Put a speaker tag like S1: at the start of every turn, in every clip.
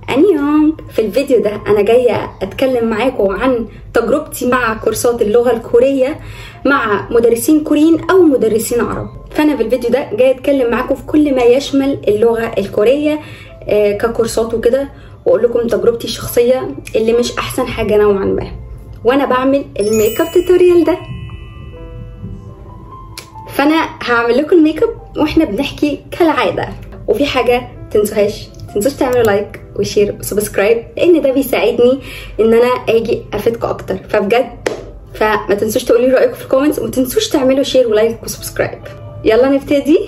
S1: أنيونغ. في الفيديو ده أنا جاية أتكلم معاكم عن تجربتي مع كورسات اللغة الكورية مع مدرسين كوريين أو مدرسين عرب. فأنا في الفيديو ده جاية أتكلم معاكم في كل ما يشمل اللغة الكورية ككورسات وكده، وأقول لكم تجربتي الشخصية اللي مش أحسن حاجة نوعا ما وأنا بعمل الميك اب توتوريال ده. فأنا هعمل لكم الميك اب وإحنا بنحكي كالعادة. وفي حاجة تنسوش تعملوا لايك وشير وسبسكرايب، لان ده بيساعدني ان انا اجي افيدكم اكتر. فبجد فما تنسوش تقولوا لي رايكم في الكومنتس، وما تنسوش تعملوا شير ولايك وسبسكرايب. يلا نبتدي.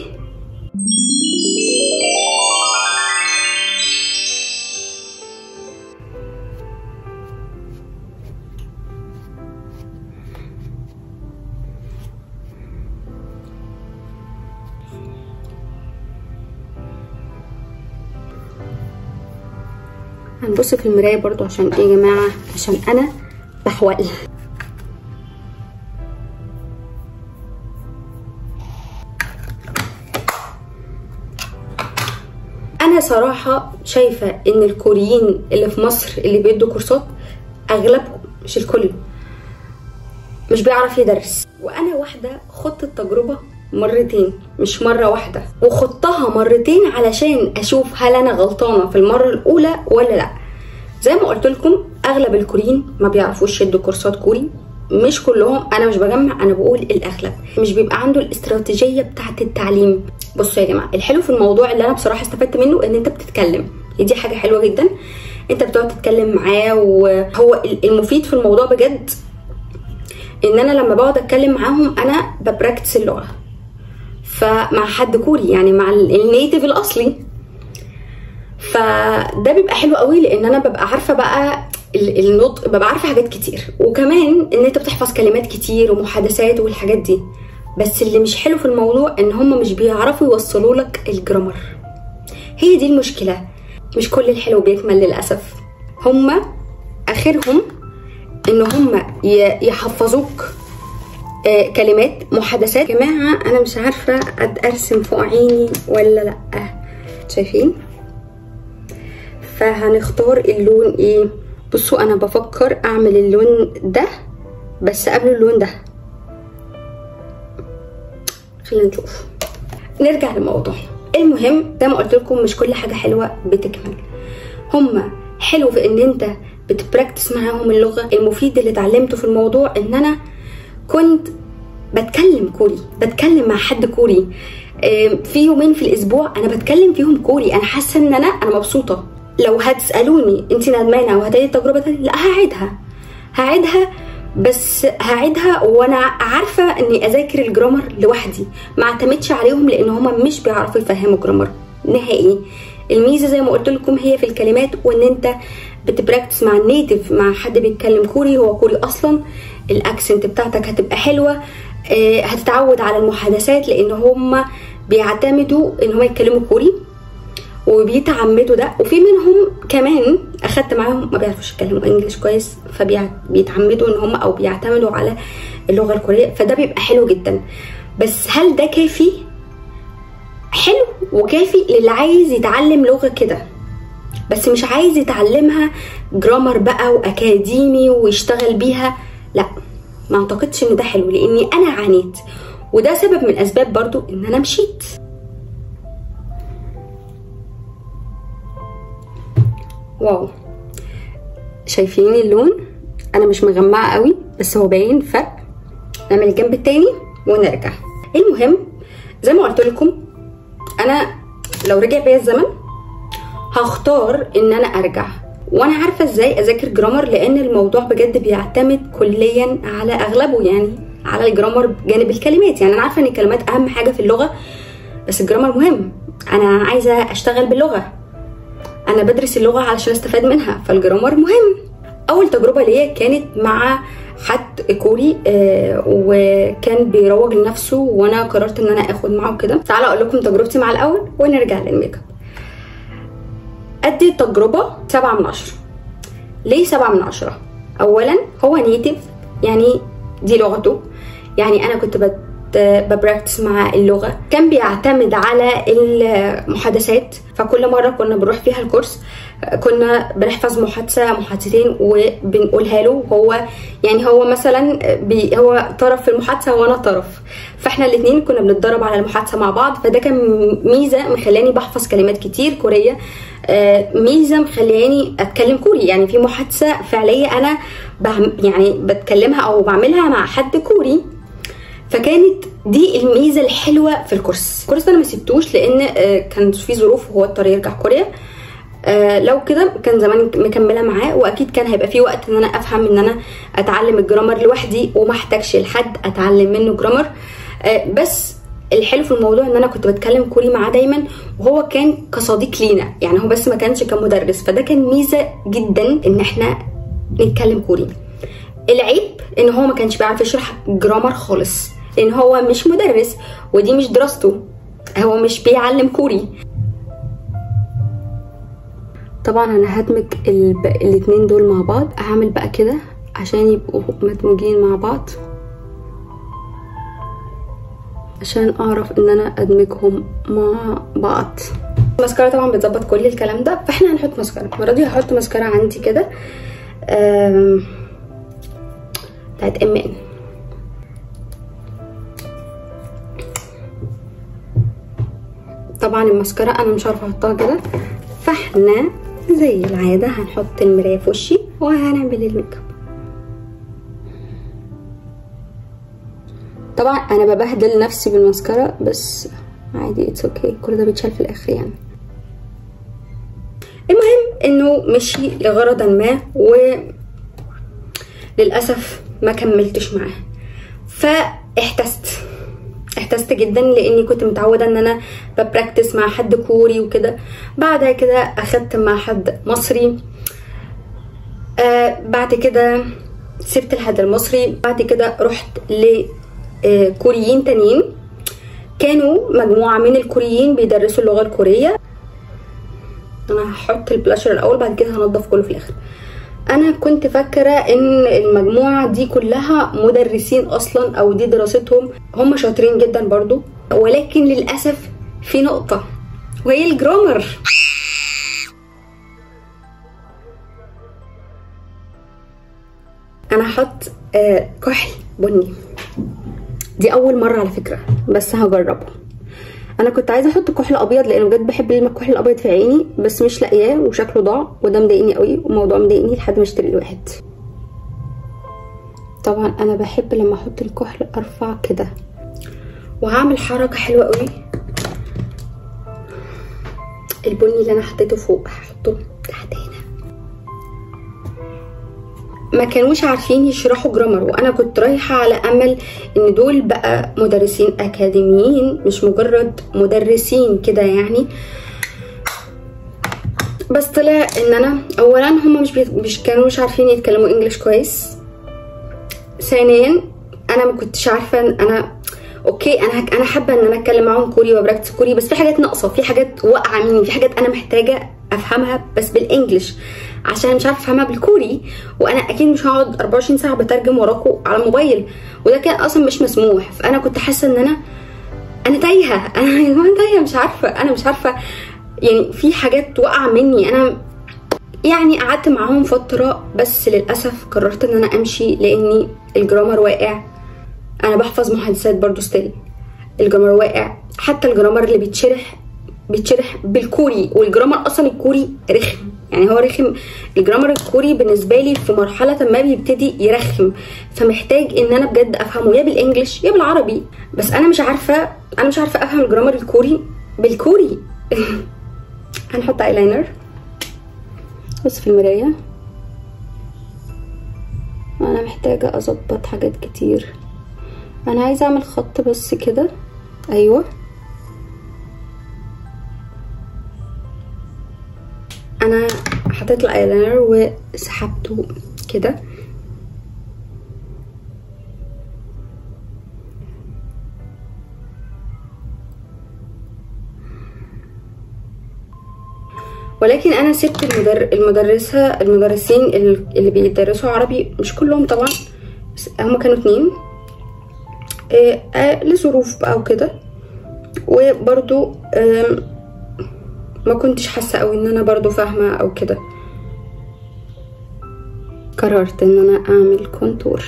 S1: هنبص في المرايه برضو عشان ايه يا جماعه؟ عشان انا بحول. انا صراحه شايفه ان الكوريين اللي في مصر اللي بيدوا كورسات اغلبهم مش الكل مش بيعرف يدرس. وانا واحده خدت التجربه مرتين مش مره واحده، وخدتها مرتين علشان اشوف هل انا غلطانه في المره الاولى ولا لا. زي ما قلت لكم اغلب الكوريين ما بيعرفوش يدوا كورسات كوري، مش كلهم، انا مش بجمع، انا بقول الاغلب مش بيبقى عنده الاستراتيجيه بتاعه التعليم. بصوا يا جماعه، الحلو في الموضوع اللي انا بصراحه استفدت منه ان انت بتتكلم، دي حاجه حلوه جدا. انت بتقعد تتكلم معاه، وهو المفيد في الموضوع بجد ان انا لما بقعد اتكلم معاهم انا ببراكتس اللغه. فمع حد كوري يعني مع النيتيف الاصلي، فده بيبقى حلو قوي لان انا ببقى عارفه بقى النطق، ببقى عارفه حاجات كتير، وكمان ان انت بتحفظ كلمات كتير ومحادثات والحاجات دي. بس اللي مش حلو في الموضوع ان هم مش بيعرفوا يوصلوا لك الجرامر. هي دي المشكله، مش كل الحلو بيكمل للاسف. هم اخرهم ان هم يحفظوك كلمات محادثات. يا جماعه انا مش عارفه ارسم فوق عيني ولا لا، شايفين؟ فهنختار اللون ايه؟ بصوا انا بفكر اعمل اللون ده بس قبل اللون ده. خلينا نشوف. نرجع لموضوعنا. المهم زي ما قلت لكم مش كل حاجه حلوه بتكمل. هما حلو في ان انت بتبراكتس معاهم اللغه. المفيد اللي اتعلمته في الموضوع ان انا كنت بتكلم كوري، بتكلم مع حد كوري في يومين في الاسبوع انا بتكلم فيهم كوري. انا حاسه ان انا مبسوطه. لو هتسالوني انت ندمانه وهتعيدي التجربه تاني، لا هعيدها بس هعيدها وانا عارفه اني اذاكر الجرامر لوحدي، ما اعتمدش عليهم لان هما مش بيعرفوا يفهموا جرامر نهائي. الميزه زي ما قلت لكم هي في الكلمات، وان انت بتبراكتس مع النيتيف، مع حد بيتكلم كوري هو كوري اصلا. الاكسنت بتاعتك هتبقى حلوه، هتتعود على المحادثات لان هم بيعتمدوا ان هم يتكلموا كوري وبيتعمدوا ده. وفي منهم كمان اخدت معاهم ما بيعرفوش يتكلموا انجليش كويس، فبيتعمدوا ان هم او بيعتمدوا على اللغه الكوريه، فده بيبقى حلو جدا. بس هل ده كافي؟ حلو وكافي للي عايز يتعلم لغه كده بس مش عايز يتعلمها جرامر بقى واكاديمي ويشتغل بيها، لا ما اعتقدش ان ده حلو، لاني انا عانيت، وده سبب من اسباب برضو ان انا مشيت. واو، شايفين اللون؟ انا مش مغمقه قوي بس هو باين. نعمل الجنب التاني ونرجع. المهم زي ما قلت لكم انا لو رجع بيا الزمن هختار ان انا ارجع، وانا عارفه ازاي اذاكر جرامر، لان الموضوع بجد بيعتمد كليا على اغلبه يعني على الجرامر بجانب الكلمات. يعني انا عارفه ان الكلمات اهم حاجه في اللغه بس الجرامر مهم. انا عايزه اشتغل باللغه، انا بدرس اللغه علشان استفاد منها، فالجرامر مهم. اول تجربه ليا كانت مع حد كوري وكان بيروج لنفسه، وانا قررت ان انا اخد معه كده. تعالوا اقول لكم تجربتي مع الاول ونرجع للميك اب. ادي التجربه 7 من 10. ليه 7 من 10؟ اولا هو نيتيف، يعني دي لغته، يعني انا كنت ببراكتس مع اللغه. كان بيعتمد على المحادثات، فكل مره كنا بنروح فيها الكورس كنا بنحفظ محادثه محادثتين وبنقولها له. هو مثلا هو طرف في المحادثه وانا طرف، فاحنا الاثنين كنا بنتدرب على المحادثه مع بعض. فده كان ميزه مخلاني بحفظ كلمات كتير كوريه، ميزه مخلاني اتكلم كوري. يعني في محادثه فعليه انا بتكلمها او بعملها مع حد كوري، فكانت دي الميزه الحلوه في الكورس ده. انا ما سبتوش لان كانت في ظروف وهو اضطر يرجع كوريا. لو كده كان زمان مكمله معاه، واكيد كان هيبقى في وقت ان انا افهم ان انا اتعلم الجرامر لوحدي وما احتاجش لحد اتعلم منه جرامر. بس الحلو في الموضوع ان انا كنت بتكلم كوري معاه دايما، وهو كان كصديق لينا. يعني هو بس ما كانش كمدرس، فده كان ميزه جدا ان احنا نتكلم كوري. العيب ان هو ما كانش بيعرف يشرح جرامر خالص، لان هو مش مدرس ودي مش دراسته، هو مش بيعلم كوري. طبعا انا هدمج الاتنين دول مع بعض، هعمل بقى كده عشان يبقوا مدموجين مع بعض، عشان اعرف ان انا ادمجهم مع بعض. الماسكارا طبعا بتظبط كل الكلام ده، فاحنا هنحط ماسكارا. المره دي هحط ماسكارا عندي كده بتاعت ام ان. طبعا الماسكارا انا مش عارفه احطها كده، فاحنا زي العاده هنحط المرايه في وشي وهنعمل الميك اب. طبعا انا ببهدل نفسي بالماسكارا بس عادي، اتس اوكي، كل ده بيتشال في الاخر يعني. المهم انه مشي لغرض ما وللاسف ما كملتش معاه، احتست جدا لاني كنت متعوده ان انا ببراكتس مع حد كوري وكده. بعد كده اخدت مع حد مصري، بعد كده سبت الحد المصري. بعد كده رحت لكوريين تانيين، كانوا مجموعه من الكوريين بيدرسوا اللغه الكوريه. انا هحط البلاشر الاول، بعد كده هنضف كله في الاخر. انا كنت فاكره ان المجموعه دي كلها مدرسين اصلا، او دي دراستهم، هم شاطرين جدا برضو، ولكن للاسف في نقطه وهي الجرامر. انا هحط كحل بني، دي اول مره على فكره بس هجربه. انا كنت عايزه احط كحل ابيض لانه بجد بحب الكحل الابيض في عيني، بس مش لاقياه وشكله ضاع، وده مضايقني قوي، والموضوع مضايقني لحد ما اشتري واحد. طبعا انا بحب لما احط الكحل ارفع كده، وهعمل حركه حلوه قوي. البني اللي انا حطيته فوق هحطه تحت هنا. ما كانوش عارفين يشرحوا جرامر، وانا كنت رايحه على امل ان دول بقى مدرسين اكاديميين مش مجرد مدرسين كده يعني. بس طلع ان انا اولا هم مش كانوش عارفين يتكلموا انجليش كويس. ثانيا انا ما كنتش عارفه ان انا اوكي انا حابه ان انا اتكلم معاهم كوري وبراكتس كوري، بس في حاجات ناقصه، في حاجات واقعه مني، في حاجات انا محتاجه افهمها بس بالانجليش عشان مش عارفه افهمها بالكوري، وانا اكيد مش هقعد 24 ساعه بترجم وراكم على الموبايل، وده كان اصلا مش مسموح. فانا كنت حاسه ان انا تايهه، انا تايهه، مش عارفه يعني، في حاجات واقعه مني. انا يعني قعدت معاهم فتره، بس للاسف قررت ان انا امشي لاني الجرامر واقع. انا بحفظ محادثات برضو ستيل، الجرامر واقع. حتى الجرامر اللي بيتشرح بالكوري، والجرامر اصلا الكوري رخم، يعني هو رخم. الجرامر الكوري بالنسبه لي في مرحله ما بيبتدي يرخم، فمحتاج ان انا بجد افهمه يا بالانجلش يا بالعربي. بس انا مش عارفه افهم الجرامر الكوري بالكوري. هنحط ايلاينر بس في المرايه، انا محتاجه اظبط حاجات كتير. انا عايزه اعمل خط بس كده، ايوه. انا حطيت الايلاينر وسحبته كده. ولكن انا سبت المدرسين اللي بيدرسوا عربي، مش كلهم طبعا، هما كانوا 2. لظروف بقى وكده، وبرضو ما كنتش حاسه قوي ان انا برضو فاهمه او كده. قررت ان انا اعمل كونتور.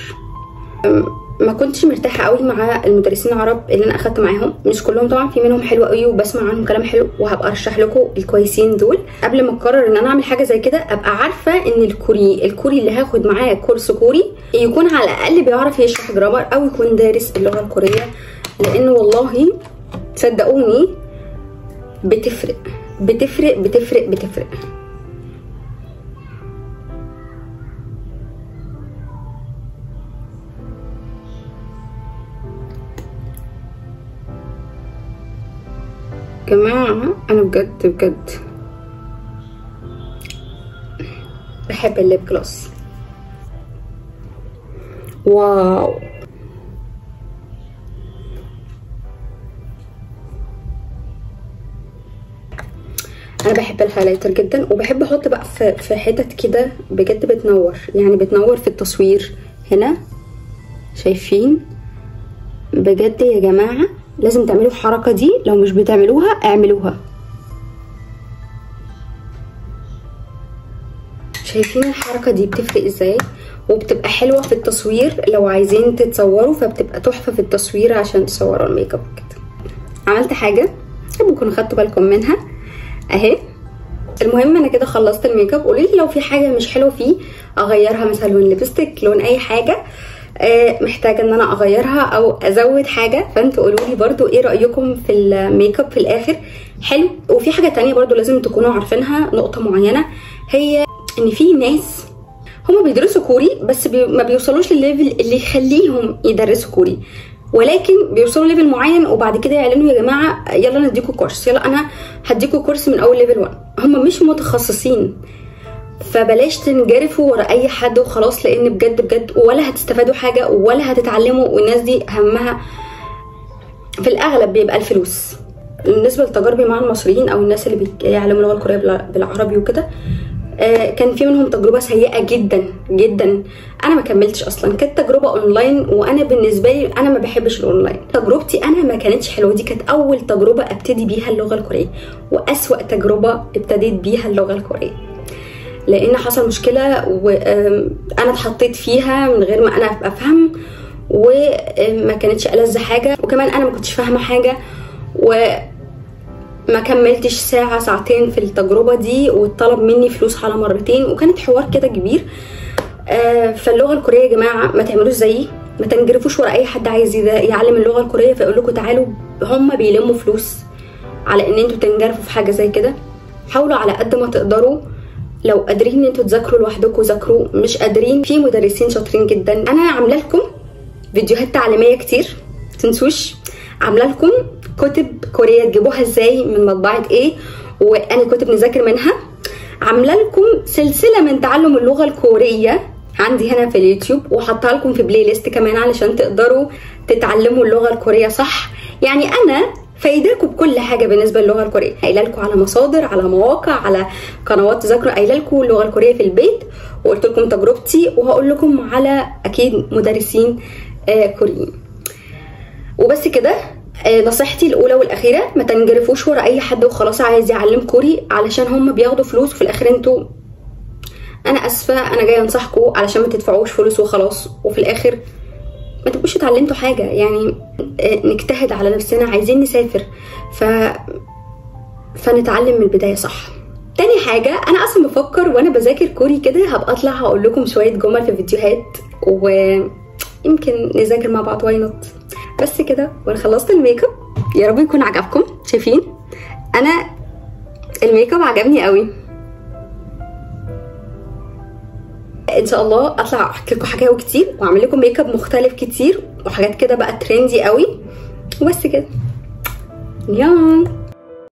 S1: ما كنتش مرتاحه قوي مع المدرسين العرب اللي انا اخدت معاهم، مش كلهم طبعا، في منهم حلو قوي وبسمع عنهم كلام حلو، وهبقى ارشح لكم الكويسين دول. قبل ما اقرر ان انا اعمل حاجه زي كده ابقى عارفه ان الكوري اللي هاخد معاه كورس كوري يكون على الاقل بيعرف يشرح جرامر او يكون دارس اللغه الكوريه، لان والله صدقوني بتفرق بتفرق بتفرق بتفرق. جماعة انا بجد بجد بحب الليب جلوس. واو، انا بحب الهايلايتر جدا، وبحب احط بقى في حتت كده بجد بتنور، يعني بتنور في التصوير هنا. شايفين؟ بجد يا جماعة لازم تعملوا الحركة دي، لو مش بتعملوها اعملوها. شايفين الحركة دي بتفرق ازاي؟ وبتبقى حلوة في التصوير، لو عايزين تتصوروا فبتبقى تحفة في التصوير عشان تصوروا الميك اب كده. عملت حاجة ممكن خدتوا بالكم منها اهي. المهم انا كده خلصت الميك اب. قولي لي لو في حاجة مش حلوة فيه اغيرها، مثلا لون ليبستيك، لون اي حاجة محتاجه ان انا اغيرها او ازود حاجه، فانتوا قولوا لي برده ايه رايكم في الميك اب في الاخر. حلو. وفي حاجه تانية برده لازم تكونوا عارفينها، نقطه معينه، هي ان في ناس هما بيدرسوا كوري بس ما بيوصلوش للليفل اللي يخليهم يدرسوا كوري، ولكن بيوصلوا ليفل معين وبعد كده يعلنوا يا جماعه يلا نديكوا كورس، يلا انا هديكوا كورس من اول ليفل 1. هما مش متخصصين، فبلاش تنجرفوا ورا اي حد وخلاص، لان بجد بجد ولا هتستفادوا حاجه ولا هتتعلموا، والناس دي همها في الاغلب بيبقى الفلوس. بالنسبه لتجاربي مع المصريين او الناس اللي بيعلموا اللغه الكوريه بالعربي وكده، كان في منهم تجربه سيئه جدا جدا. انا ما كملتش اصلا، كانت تجربه اونلاين، وانا بالنسبه لي انا ما بحبش الاونلاين. تجربتي انا ما كانتش حلوه، دي كانت اول تجربه ابتدي بيها اللغه الكوريه، واسوا تجربه ابتديت بيها اللغه الكوريه، لان حصل مشكله وانا اتحطيت فيها من غير ما انا افهم، وما كانتش ألذ حاجه، وكمان انا ما كنتش فاهمه حاجه، وما كملتش ساعه ساعتين في التجربه دي، واتطلب مني فلوس على مرتين، وكانت حوار كده كبير. فاللغه الكوريه يا جماعه ما تعملوش زيي، ما تنجرفوش ورا اي حد عايز يعلم اللغه الكوريه فيقول لكم تعالوا. هم بيلموا فلوس على ان انتوا تنجرفوا في حاجه زي كده. حاولوا على قد ما تقدروا، لو قادرين ان انتوا تذاكروا لوحدكم ذاكروا، مش قادرين في مدرسين شاطرين جدا. انا عامله لكم فيديوهات تعليميه كتير، متنسوش عامله لكم كتب كوريه تجيبوها ازاي من مطبعه ايه، واني كتب نذاكر منها. عامله لكم سلسله من تعلم اللغه الكوريه عندي هنا في اليوتيوب، وحطها لكم في بلاي ليست كمان علشان تقدروا تتعلموا اللغه الكوريه صح. يعني انا فايداكم بكل حاجه بالنسبه للغه الكوريه، قايله لكم على مصادر، على مواقع، على قنوات تذاكروا، قايله لكم اللغه الكوريه في البيت، وقلت لكم تجربتي، وهقول لكم على اكيد مدرسين كوريين. وبس كده. نصيحتي الاولى والاخيره، ما تنجرفوش ورا اي حد وخلاص عايز يعلم كوري علشان هم بياخدوا فلوس، وفي الاخر انتوا، انا اسفه انا جايه انصحكم علشان ما تدفعوش فلوس وخلاص، وفي الاخر ما تبقوش اتعلمتوا حاجه. يعني نجتهد على نفسنا، عايزين نسافر فنتعلم من البدايه صح. تاني حاجه، انا اصلا بفكر وانا بذاكر كوري كده هبقى اطلع هقول لكم شويه جمل في فيديوهات، ويمكن نذاكر مع بعض، واي نوت. بس كده، وانا خلصت الميك اب، يا رب يكون عجبكم. شايفين انا الميك اب عجبني قوي. ان شاء الله اطلع احكي لكم حكاوي كتير، واعمل لكم ميك اب مختلف كتير، وحاجات كده بقى ترندي قوي. وبس كده، يلا.